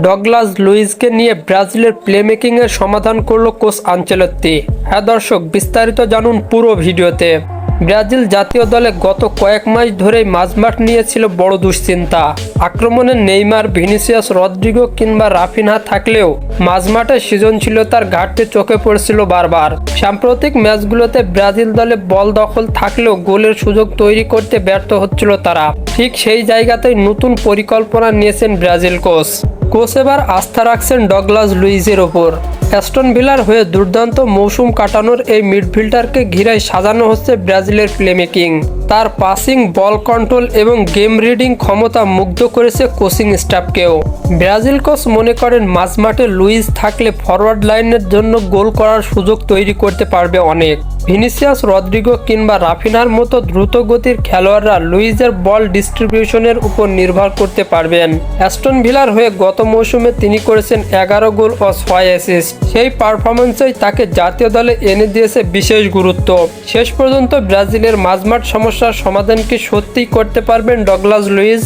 Douglas লুইজকে নিয়ে ব্রাজিলের প্লেমেকিংয়ের সমাধান করল কোচ আনচেলত্তি। হ্যাঁ দর্শক, বিস্তারিত জানুন পুরো ভিডিওতে। ব্রাজিল জাতীয় দলে গত কয়েক মাস ধরেই মাঝমাঠ নিয়েছিল বড় দুশ্চিন্তা। আক্রমণে নেইমার, ভিনিসিয়াস, রদ্রিগো কিংবা রাফিনহা থাকলেও মাঝমাঠে সৃজনশীলতার ঘাটতি চোখে পড়ছিল বারবার। সাম্প্রতিক ম্যাচগুলোতে ব্রাজিল দলে বল দখল থাকলেও গোলের সুযোগ তৈরি করতে ব্যর্থ হচ্ছিল তারা। ঠিক সেই জায়গাতেই নতুন পরিকল্পনা নিয়েছেন ব্রাজিল কোচ এবার আস্থা রাখছেন ডগলাস লুইজের ওপর। অ্যাস্টন ভিলার হয়ে দুর্দান্ত মৌসুম কাটানোর এই মিডফিল্ডারকে ঘিরায় সাজানো হচ্ছে ব্রাজিলের প্লেমেকিং। তার পাসিং, বল কন্ট্রোল এবং গেম রিডিং ক্ষমতা মুগ্ধ করেছে কোচিং স্টাফকেও। ব্রাজিল কোচ মনে করেন মাঝমাঠে লুইজ থাকলে ফরওয়ার্ড লাইনের জন্য গোল করার সুযোগ তৈরি করতে পারবে অনেক। ভিনিসিয়াস, রদ্রিগো কিংবা রাফিনার মতো দ্রুত গতির খেলোয়াড়রা লুইজের বল ডিস্ট্রিবিউশনের উপর নির্ভর করতে পারবেন। অ্যাস্টন ভিলার হয়ে গত মৌসুমে তিনি করেছেন 11 গোল ও 6 অ্যাসিস্ট। সেই পারফরম্যান্সই তাকে জাতীয় দলে এনে দিয়েছে বিশেষ গুরুত্ব। শেষ পর্যন্ত ব্রাজিলের মাঝমাঠ সমস্যার সমাধান কি সত্যিই করতে পারবেন ডগলাস লুইজ?